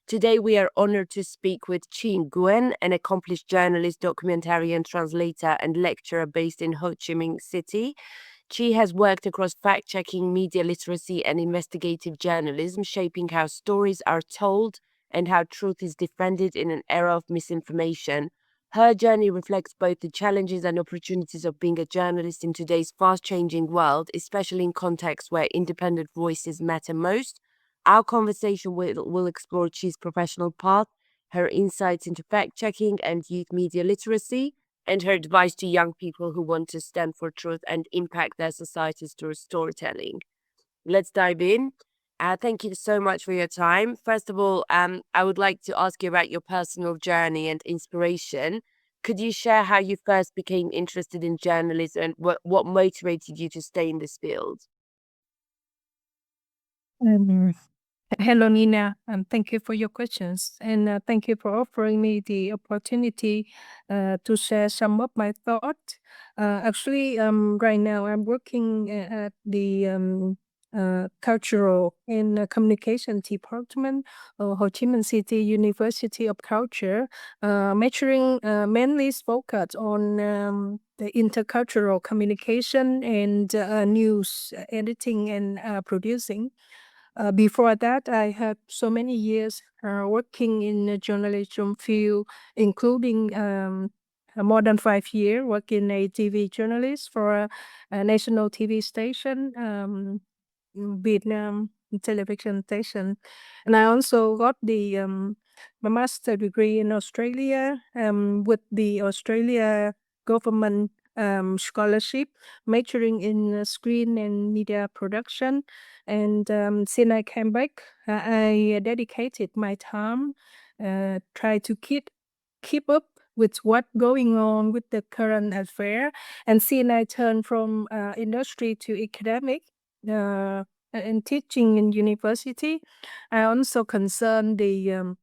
Today, we are honored to speak with Chi Nguyen, an accomplished journalist, documentarian, translator, and lecturer based in Ho Chi Minh City. Chi has worked across fact checking, media literacy, and investigative journalism, shaping how stories are told and how truth is defended in an era of misinformation. Her journey reflects both the challenges and opportunities of being a journalist in today's fast changing world, especially in contexts where independent voices matter most. Our conversation will explore Chi's professional path, her insights into fact checking and youth media literacy, and her advice to young people who want to stand for truth and impact their societies through storytelling. Let's dive in. Thank you so much for your time. First of all, I would like to ask you about your personal journey and inspiration. Could you share how you first became interested in journalism and what motivated you to stay in this field? Um, Hello, Nina, and thank you for your questions. And thank you for offering me the opportunity to share some of my thoughts. Right now I'm working at the cultural and communication department of Ho Chi Minh City University of Culture, measuring mainly focused on the intercultural communication and news editing and producing. Before that, I had so many years working in the journalism field, including more than 5 years working a TV journalist for a national TV station, Vietnam television station. And I also got the my master degree in Australia with the Australia government scholarship, majoring in screen and media production. And since I came back, I dedicated my time, try to keep up with what going on with the current affair. And since I turned from industry to academic, and teaching in university, I also concern the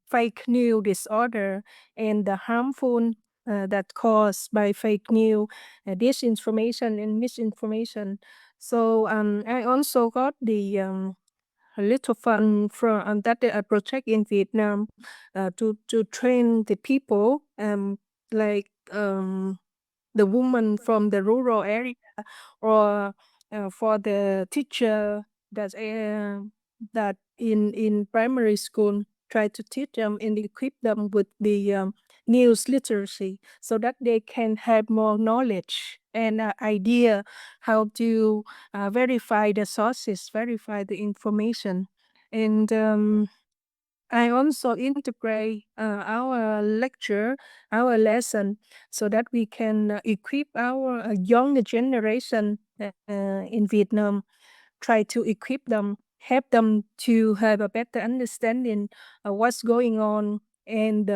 fake news disorder and the harmful that caused by fake news, disinformation and misinformation. So I also got the a little fun from that project in Vietnam to train the people like the woman from the rural area or for the teacher that in primary school, try to teach them and equip them with the news literacy so that they can have more knowledge and idea how to verify the sources, verify the information. And I also integrate our lecture, our lesson, so that we can equip our younger generation in Vietnam, try to equip them, help them to have a better understanding of what's going on and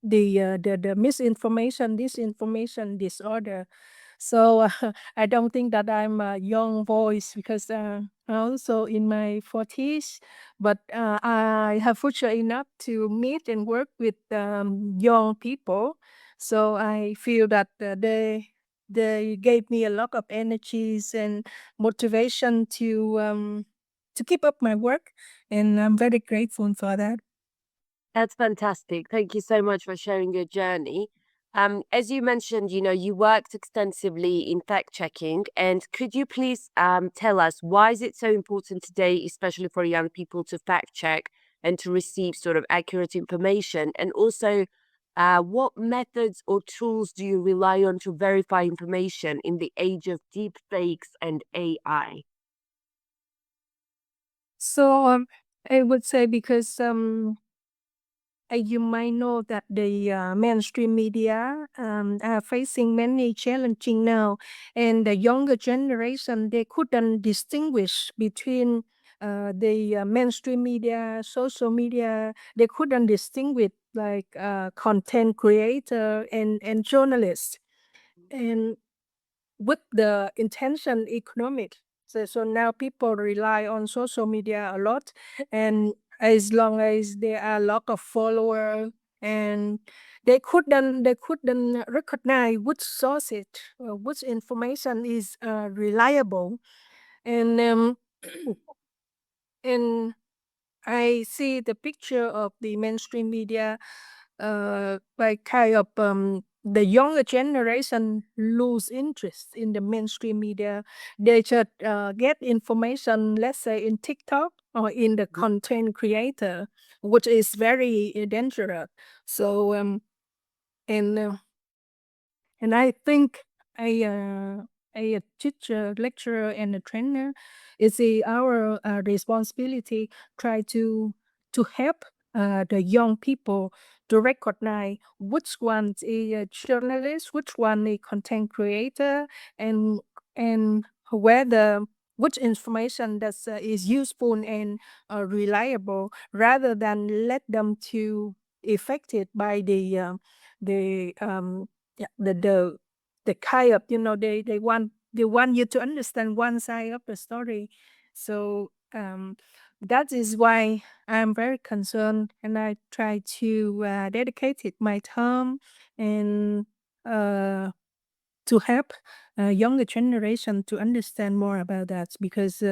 the misinformation, disinformation disorder. So I don't think that I'm a young voice because I'm also in my 40s, but I have fortunate enough to meet and work with young people. So I feel that they gave me a lot of energies and motivation to keep up my work, and I'm very grateful for that. That's fantastic. Thank you so much for sharing your journey. As you mentioned, you worked extensively in fact checking, and could you please tell us why is it so important today, especially for young people, to fact check and to receive sort of accurate information? And also, what methods or tools do you rely on to verify information in the age of deep fakes and AI? So I would say because you might know that the mainstream media are facing many challenges now, and the younger generation they couldn't distinguish between the mainstream media, social media. They couldn't distinguish like content creator and journalist, and with the intention economic. So now people rely on social media a lot, and as long as there are a lot of followers, and they couldn't recognize which sources, which information is reliable, and and I see the picture of the mainstream media, like kind of the younger generation lose interest in the mainstream media. They just get information, let's say, in TikTok or in the content creator, which is very dangerous. So and and I think a uh, a teacher, lecturer, and a trainer is our responsibility. Try to help the young people to recognize which one is a journalist, which one is content creator, and and whether which information that is useful and reliable, rather than let them to affected by the yeah, the kind of, they want you to understand one side of the story. So that is why I'm very concerned, and I try to dedicate it my time and uh, to help younger generation to understand more about that, because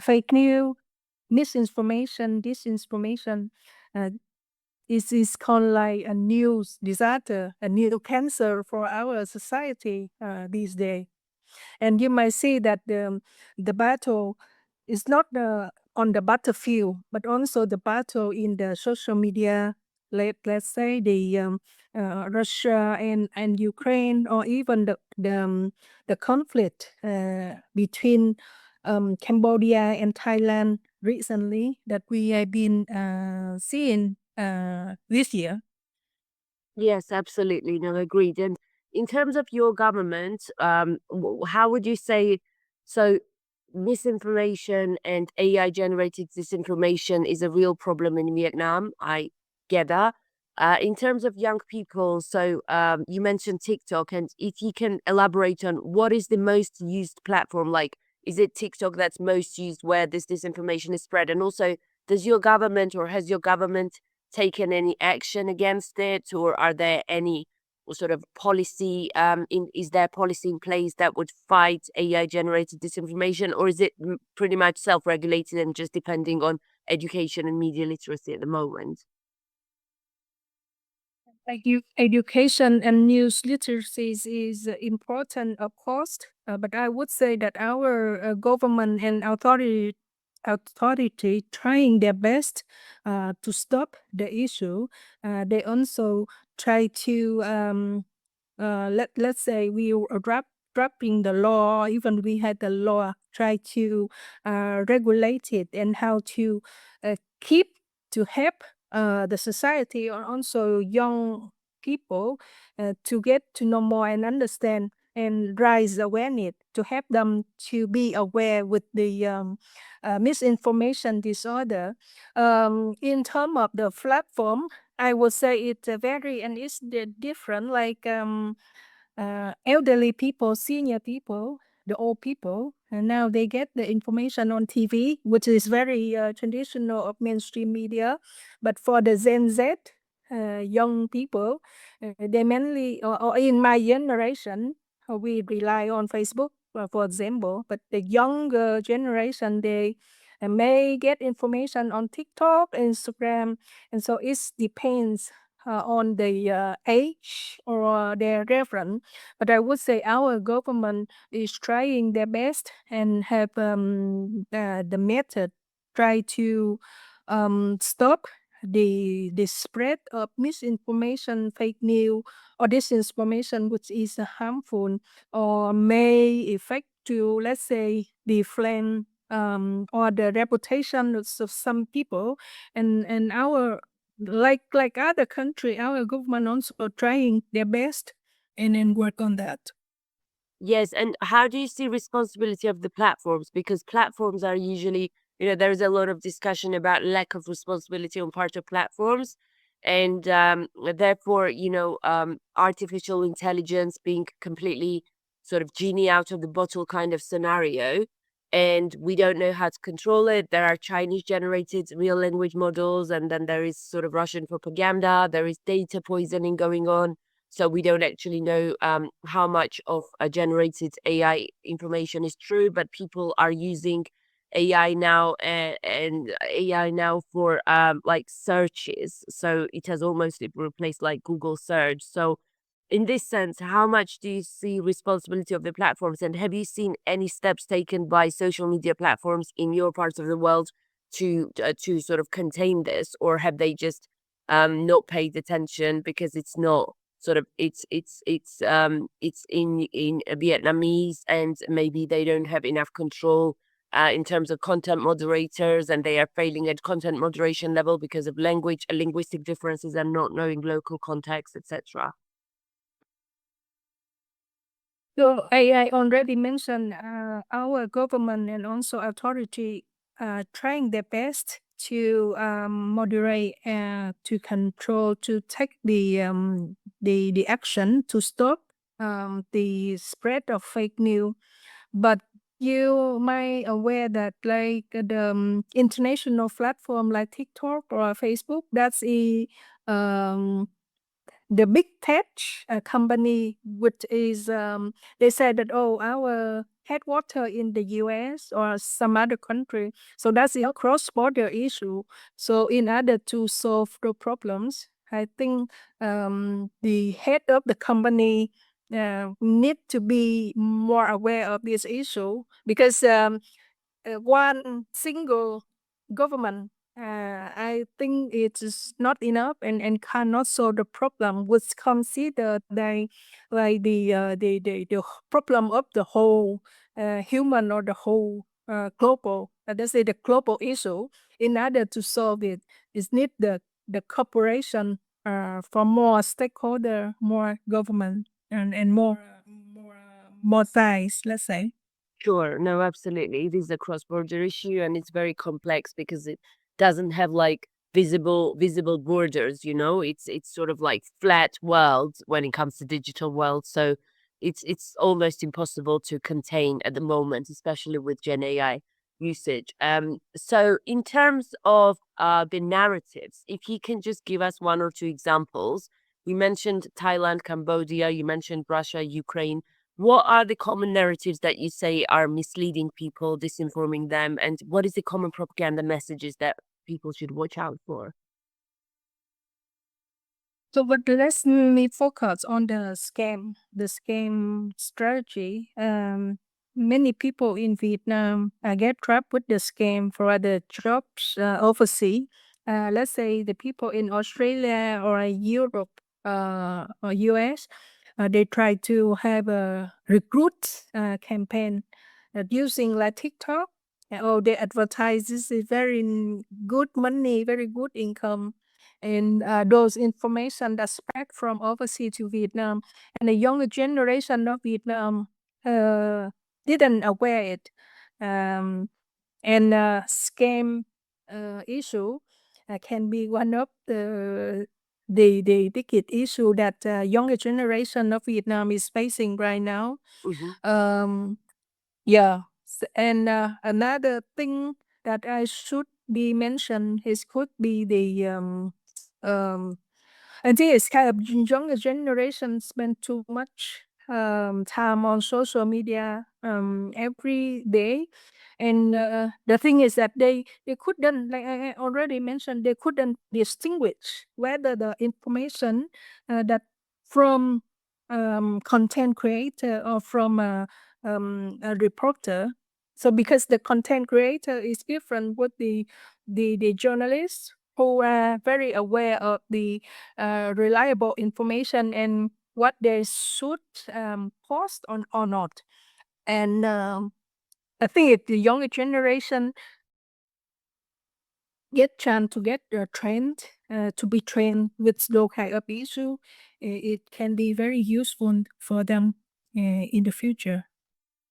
fake news, misinformation, disinformation, uh, is called like a new disaster, a new cancer for our society these days. And you might see that the battle is not on the battlefield, but also the battle in the social media. Let's say the Russia and Ukraine, or even the conflict between Cambodia and Thailand recently that we have been seeing this year. Yes, absolutely. No, agreed. And in terms of your government, how would you say so? Misinformation and AI generated disinformation is a real problem in Vietnam, I gather. In terms of young people, so you mentioned TikTok, and if you can elaborate on what is the most used platform, like is it TikTok that's most used where this disinformation is spread? And also, does your government or has your government taken any action against it, or are there any sort of policy is there policy in place that would fight AI generated disinformation, or is it pretty much self-regulated and just depending on education and media literacy at the moment? Education and news literacy is important, of course, but I would say that our government and authority trying their best to stop the issue. They also try to let's say we are dropping the law. Even we had the law, try to regulate it, and how to keep to help the society, or also young people to get to know more and understand and raise awareness to help them to be aware with the misinformation disorder. In terms of the platform, I would say it's very and it's different. Like elderly people, senior people, the old people, and now they get the information on TV, which is very traditional of mainstream media. But for the Gen Z, young people, they mainly, or in my generation, we rely on Facebook, for example. But the younger generation, they may get information on TikTok, Instagram, and so it depends on the age or their reference. But I would say our government is trying their best and have the method try to stop the spread of misinformation, fake news, or disinformation, which is harmful or may affect to, let's say, the flame or the reputation of some people. And our, like other country, our government also trying their best and then work on that. Yes, and how do you see responsibility of the platforms? Because platforms are usually, there is a lot of discussion about lack of responsibility on part of platforms, and therefore, artificial intelligence being completely sort of genie out of the bottle kind of scenario, and we don't know how to control it. There are Chinese generated real language models, and then there is sort of Russian propaganda. There is data poisoning going on, so we don't actually know how much of a generated AI information is true, but people are using AI now, and AI now for like searches. So it has almost replaced like Google search. So in this sense, how much do you see responsibility of the platforms, and have you seen any steps taken by social media platforms in your parts of the world to sort of contain this, or have they just not paid attention because it's not sort of it's in Vietnamese, and maybe they don't have enough control in terms of content moderators, and they are failing at content moderation level because of linguistic differences and not knowing local context, etc. So I already mentioned our government and also authority trying their best to moderate, to control, to take the action to stop the spread of fake news. But you might aware that like the international platform like TikTok or Facebook, that's the big tech company, which is they said that, oh, our headquarter in the US or some other country, so that's a cross-border issue. So in order to solve the problems, I think the head of the company need to be more aware of this issue, because one single government, I think it is not enough and cannot solve the problem, which considered like the problem of the whole human or the whole global, let's say the global issue. In order to solve it, is need the cooperation for more stakeholder, more government, and more sides, let's say. Sure. No, absolutely. It is a cross-border issue, and it's very complex because it doesn't have like visible borders, you know? It's sort of like flat world when it comes to digital world. So it's almost impossible to contain at the moment, especially with Gen AI usage. So in terms of the narratives, if you can just give us one or two examples. You mentioned Thailand, Cambodia, you mentioned Russia, Ukraine. What are the common narratives that you say are misleading people, disinforming them, and what is the common propaganda messages that people should watch out for? So, but let's me focus on the scam strategy. Many people in Vietnam get trapped with the scam for other jobs overseas. Let's say the people in Australia or Europe or US, they try to have a recruit campaign using like TikTok. Oh, they advertise this is very good money, very good income, and those information that spread from overseas to Vietnam, and the younger generation of Vietnam uh, didn't aware it, um, and scam issue can be one of the biggest issue that younger generation of Vietnam is facing right now. Hmm. Um, yeah, and another thing that I should be mentioned is could be the um I think it's kind of younger generation spend too much time on social media every day, and the thing is that they couldn't, like I already mentioned, they couldn't distinguish whether the information that from content creator or from a reporter. So because the content creator is different with the journalists who are very aware of the reliable information and what they should post on or not. And I think if the younger generation get chance to get trained, to be trained with those kind of issue, it can be very useful for them in the future.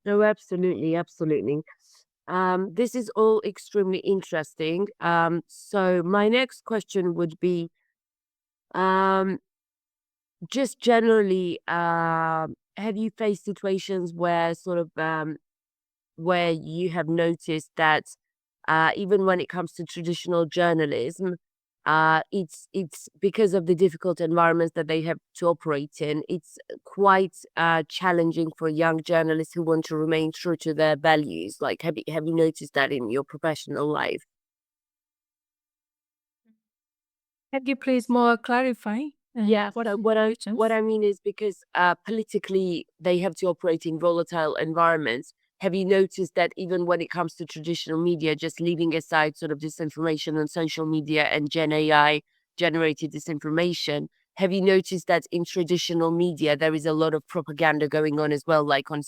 No, absolutely, absolutely. This is all extremely interesting. So my next question would be, um, just generally, have you faced situations where sort of where you have noticed that even when it comes to traditional journalism, it's because of the difficult environments that they have to operate in. It's quite challenging for young journalists who want to remain true to their values. Like, have you noticed that in your professional life? Can you please more clarify Yeah, what so what situations? I mean is because politically they have to operate in volatile environments. Have you noticed that even when it comes to traditional media, just leaving aside sort of disinformation on social media and Gen AI generated disinformation, have you noticed that in traditional media there is a lot of propaganda going on as well, like on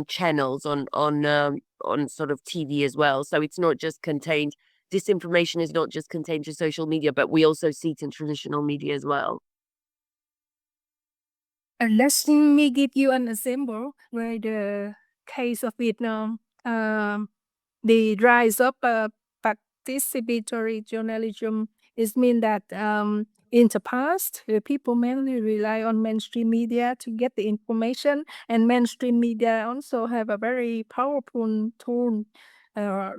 channels, on sort of TV as well? So it's not just contained. Disinformation is not just contained to social media, but we also see it in traditional media as well. Let me give you an example where the case of Vietnam, the rise of participatory journalism is mean that in the past, people mainly rely on mainstream media to get the information, and mainstream media also have a very powerful tool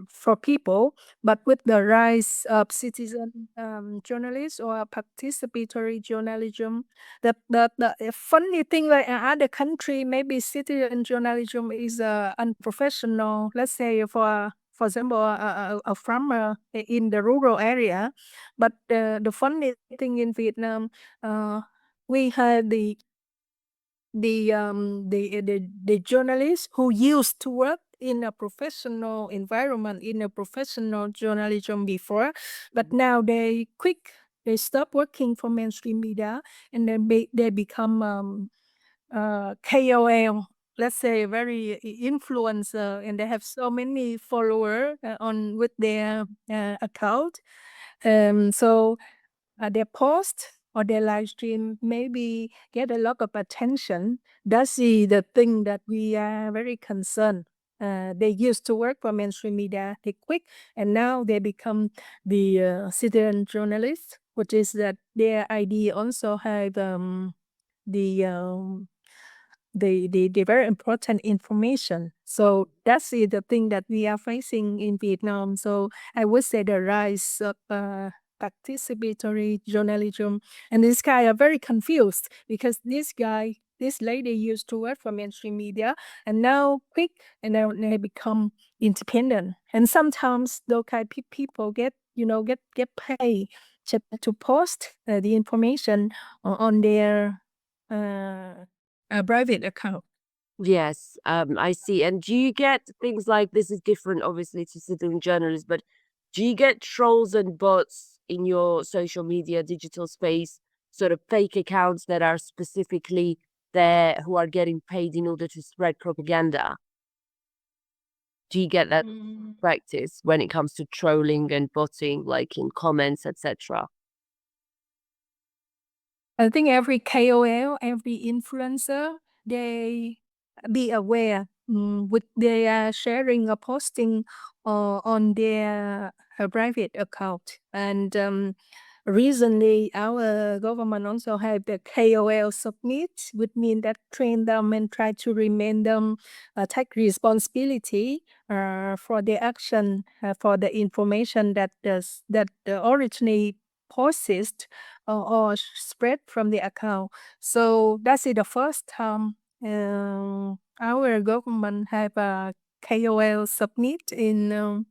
for people. But with the rise of citizen journalists or participatory journalism, the funny thing, like other country, maybe citizen journalism is unprofessional. Let's say for example, a farmer in the rural area. But the funny thing in Vietnam, we have the journalists who used to work in a professional environment, in a professional journalism before, but now they quit. They stop working for mainstream media, and then they become KOL, let's say very influencer, and they have so many followers on with their account. So their post or their live stream maybe get a lot of attention. That's the thing that we are very concerned. They used to work for mainstream media, they quit, and now they become the citizen journalists, which is that their ID also have the the very important information. So that's the thing that we are facing in Vietnam. So I would say the rise of participatory journalism, and this guy are very confused because this lady used to work for mainstream media and now quit, and now they become independent. And sometimes those kind of people get get paid to post the information on their uh, a private account. Yes, I see. And do you get things like this is different, obviously, to citizen journalists, but do you get trolls and bots in your social media digital space, sort of fake accounts that are specifically there who are getting paid in order to spread propaganda? Do you get that Mm. practice when it comes to trolling and botting, like in comments, etc.? I think every KOL, every influencer, they be aware with their sharing or posting on their private account. And recently, our government also have the KOL submit, which mean that train them and try to remain them take responsibility for the action, for the information that originally posted or spread from the account. So that's the first time our government have a KOL submit in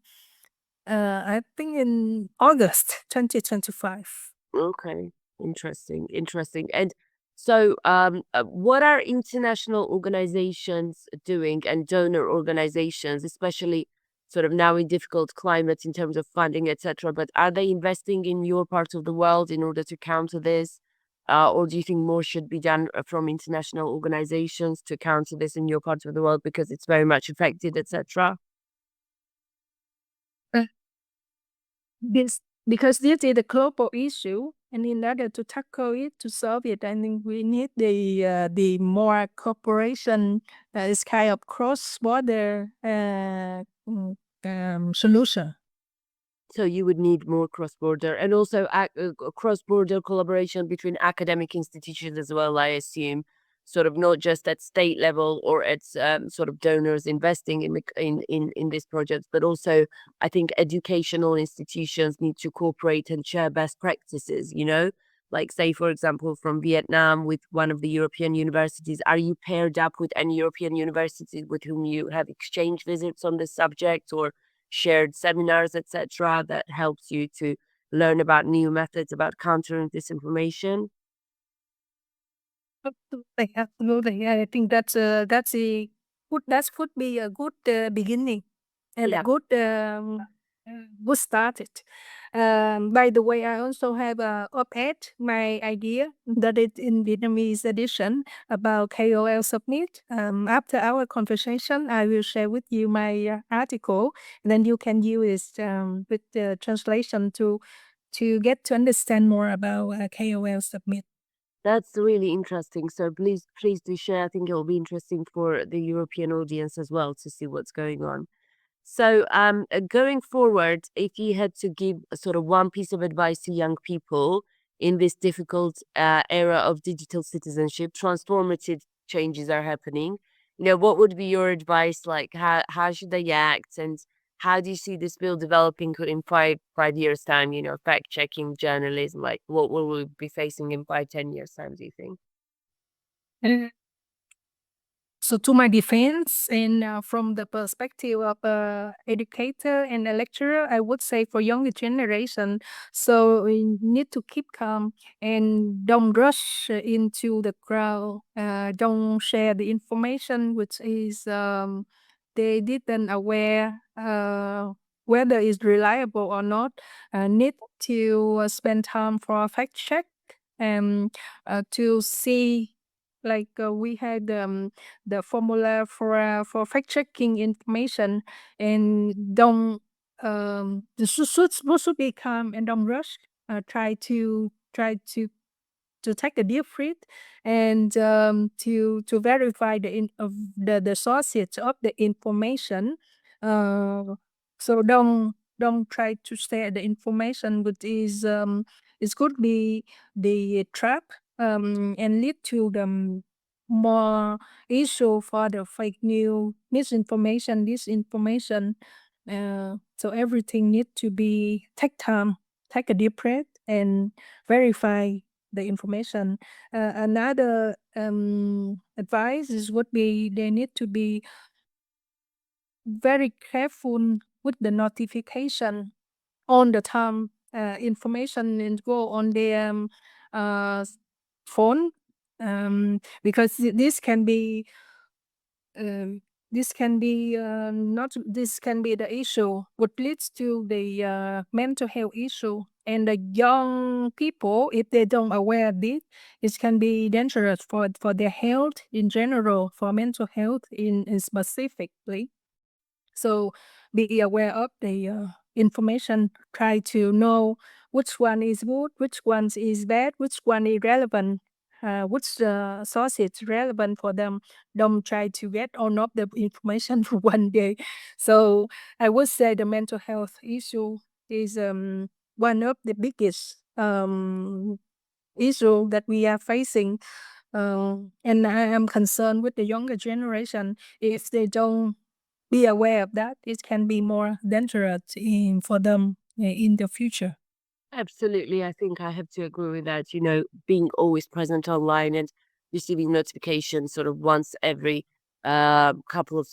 I think in August 2025. Okay, interesting, interesting. And so, what are international organizations doing and donor organizations, especially sort of now in difficult climate in terms of funding, etc. But are they investing in your part of the world in order to counter this? Or do you think more should be done from international organizations to counter this in your part of the world because it's very much affected, etc.? Uh, this because this is a global issue, and in order to tackle it, to solve it, I think we need the more cooperation. Is kind of cross border solution. So you would need more cross-border and also cross-border collaboration between academic institutions as well, I assume. sort of not just at state level or at sort of donors investing in this project, but also I think educational institutions need to cooperate and share best practices, you know? Like, say, for example, from Vietnam with one of the European universities, are you paired up with any European universities with whom you have exchange visits on this subject or shared seminars, etc., that helps you to learn about new methods about countering disinformation? Absolutely, absolutely. I think that's a good that could be a good beginning and a Yeah. good good started. By the way, I also have a op-ed, my idea that is in Vietnamese edition about KOL Submit. After our conversation, I will share with you my article, and then you can use it with the translation to get to understand more about KOL Submit. That's really interesting. So please do share. I think it will be interesting for the European audience as well to see what's going on. So, going forward, if you had to give a sort of one piece of advice to young people in this difficult era of digital citizenship, transformative changes are happening. You know, what would be your advice? Like, how should they act, and how do you see this bill developing in five years time? You know, fact checking journalism. Like, what will we be facing in 5, 10 years time? Do you think? So to my defense and from the perspective of a educator and a lecturer, I would say for younger generation, so we need to keep calm and don't rush into the crowd. Don't share the information which is they didn't aware whether it's reliable or not. Need to spend time for a fact check and to see like we had the formula for fact checking information and don't should be calm and don't rush. Try to take a deep breath and to verify the sources of the information. Uh, so don't try to share the information which is it could be the trap and lead to the more issue for the fake news, misinformation, disinformation. So everything need to be take time, take a deep breath, and verify the information. Another advice is would be they need to be very careful with the notification all the time. Information and go on their uh, phone because um, this can be not this can be the issue what leads to the mental health issue and the young people if they don't aware of this it can be dangerous for their health in general for mental health in specifically. So be aware of the information. Try to know which one is good, which one is bad, which one is relevant, which source is relevant for them. Don't try to get all of the information for one day. So I would say the mental health issue is one of the biggest issue that we are facing. And I am concerned with the younger generation if they don't be aware of that, it can be more dangerous for them in the future. Absolutely. I think I have to agree with that. You know, being always present online and receiving notifications sort of once every couple of,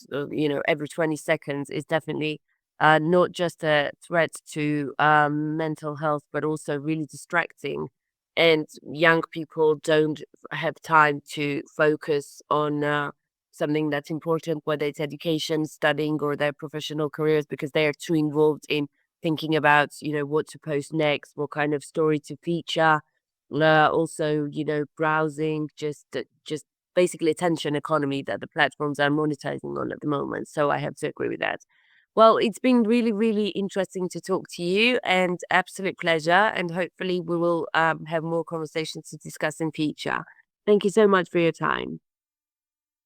every 20 seconds is definitely not just a threat to mental health, but also really distracting. And young people don't have time to focus on something that's important, whether it's education, studying, or their professional careers, because they are too involved in thinking about, what to post next, what kind of story to feature. Also, browsing, just basically attention economy that the platforms are monetizing on at the moment. So I have to agree with that. Well, it's been really, really interesting to talk to you and absolute pleasure. And hopefully we will have more conversations to discuss in future. Thank you so much for your time.